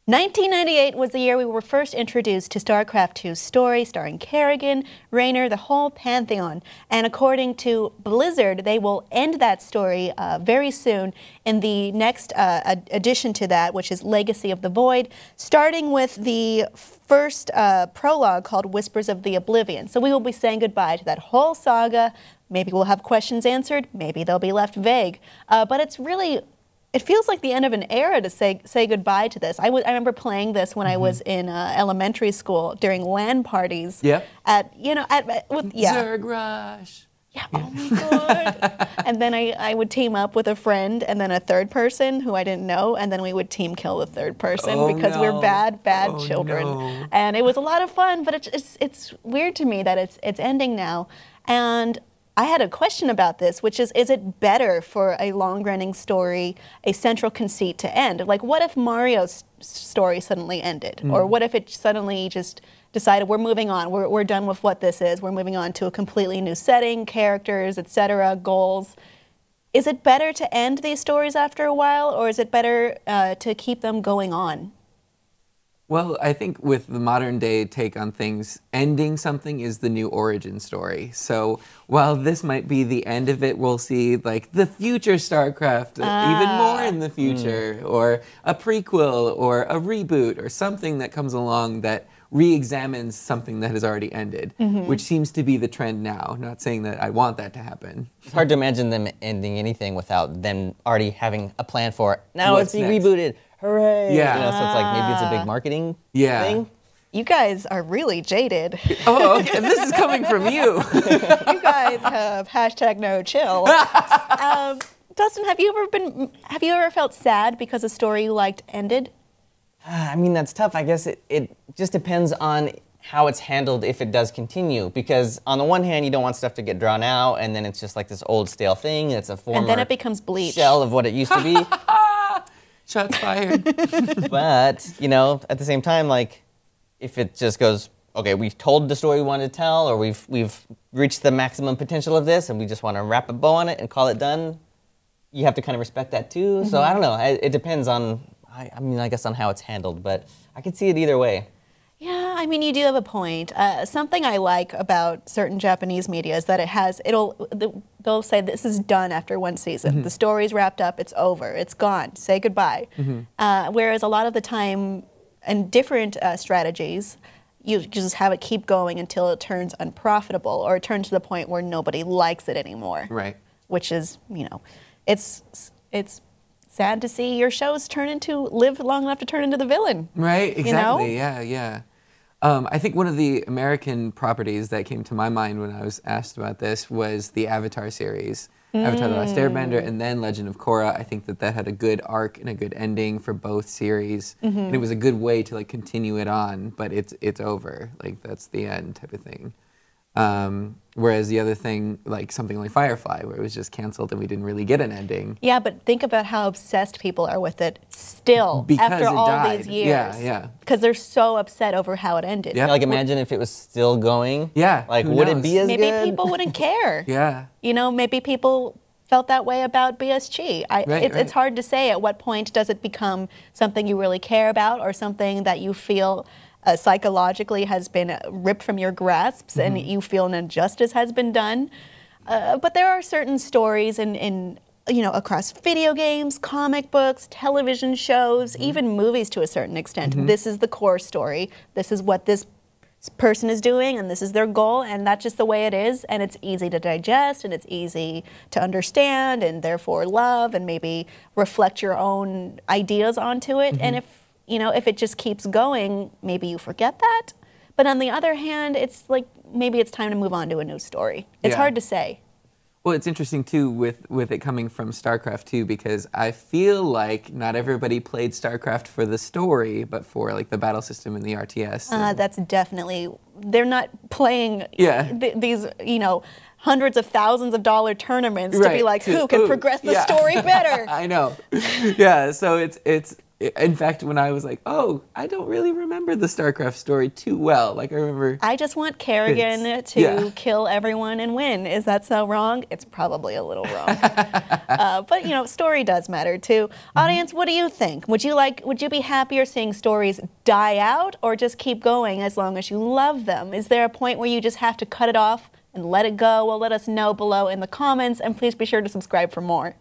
1998 was the year we were first introduced to StarCraft 2's story, starring Kerrigan, Raynor, the whole pantheon. And according to Blizzard, they will end that story very soon in the next addition to that, which is Legacy of the Void, starting with the first prologue called Whispers of the Oblivion. So we will be saying goodbye to that whole saga. Maybe we'll have questions answered. Maybe they'll be left vague. But it's really... It feels like the end of an era to say goodbye to this. I remember playing this when I was in elementary school during LAN parties. Yeah. Zerg Rush. Yeah. Oh my god. And then I would team up with a friend and then a third person who I didn't know, and then we would team kill the third person because we're bad children. No. And it was a lot of fun, but it's weird to me that it's ending now. And I had a question about this, which is it better for a long-running story, a central conceit to end? Like, what if Mario's story suddenly ended? Or what if it suddenly just decided we're moving on, we're done with what this is, we're moving on to a completely new setting, characters, etc., goals? Is it better to end these stories after a while, or is it better to keep them going on? Well, I think with the modern day take on things, ending something is the new origin story. So while this might be the end of it, we'll see like the future StarCraft, even more in the future, or a prequel, or a reboot, or something that comes along that re-examines something that has already ended, which seems to be the trend now. Not saying that I want that to happen. It's hard to imagine them ending anything without them already having a plan for it. Now it's being rebooted. Hooray! Yeah. You know, so it's like maybe it's a big marketing thing. You guys are really jaded. Oh, okay. This is coming from you. You guys have #NoChill. Dustin, have you ever felt sad because a story you liked ended? I mean, that's tough. I guess it just depends on how it's handled if it does continue. Because on the one hand, you don't want stuff to get drawn out, and then it's just like this old stale thing. It's a former and then it becomes Bleach. Shell of what it used to be. Shots fired. But, you know, at the same time, like, if it just goes, okay, we've told the story we wanted to tell, or we've reached the maximum potential of this, and we just want to wrap a bow on it and call it done, you have to kind of respect that too. So I don't know. It depends on, I guess on how it's handled, but I can see it either way. Yeah, I mean, you do have a point. Something I like about certain Japanese media is that they'll say this is done after one season. The story's wrapped up, it's over, it's gone, say goodbye. Whereas a lot of the time, in different strategies, you just have it keep going until it turns unprofitable or it turns to the point where nobody likes it anymore. Right. Which is, you know, it's sad to see your shows live long enough to turn into the villain. Right, exactly, you know? yeah. I think one of the American properties that came to my mind when I was asked about this was the Avatar series. Avatar: The Last Airbender, and then Legend of Korra. I think that had a good arc and a good ending for both series. And it was a good way to like continue it on, but it's over. Like that's the end type of thing. Whereas the other thing, like something like Firefly, where it was just canceled and we didn't really get an ending. Yeah, but think about how obsessed people are with it still after all these years. Yeah. Because they're so upset over how it ended. Yeah. Like imagine if it was still going. Yeah. Like would it be as good? Maybe people wouldn't care. Yeah. You know, maybe people felt that way about BSG. It's hard to say at what point does it become something you really care about or something that you feel psychologically has been ripped from your grasps and you feel an injustice has been done. But there are certain stories in across video games, comic books, television shows, even movies to a certain extent. This is the core story. This is what this person is doing and this is their goal, and that's just the way it is, and it's easy to digest and it's easy to understand and therefore love and maybe reflect your own ideas onto it. And if it just keeps going, maybe you forget that. But on the other hand, it's like maybe it's time to move on to a new story. It's hard to say. Well, it's interesting too with it coming from StarCraft too, because I feel like not everybody played StarCraft for the story, but for like the battle system and the RTS. That's definitely, they're not playing these, hundreds of thousands of dollar tournaments to be like, who can progress the story better? I know. Yeah, so it's in fact, when I was like, oh, I don't really remember the Starcraft story too well. Like, I remember... I just want Kerrigan to kill everyone and win. Is that so wrong? It's probably a little wrong. But, you know, story does matter, too. Audience, what do you think? Would you be happier seeing stories die out or just keep going as long as you love them? Is there a point where you just have to cut it off and let it go? Well, let us know below in the comments, and please be sure to subscribe for more.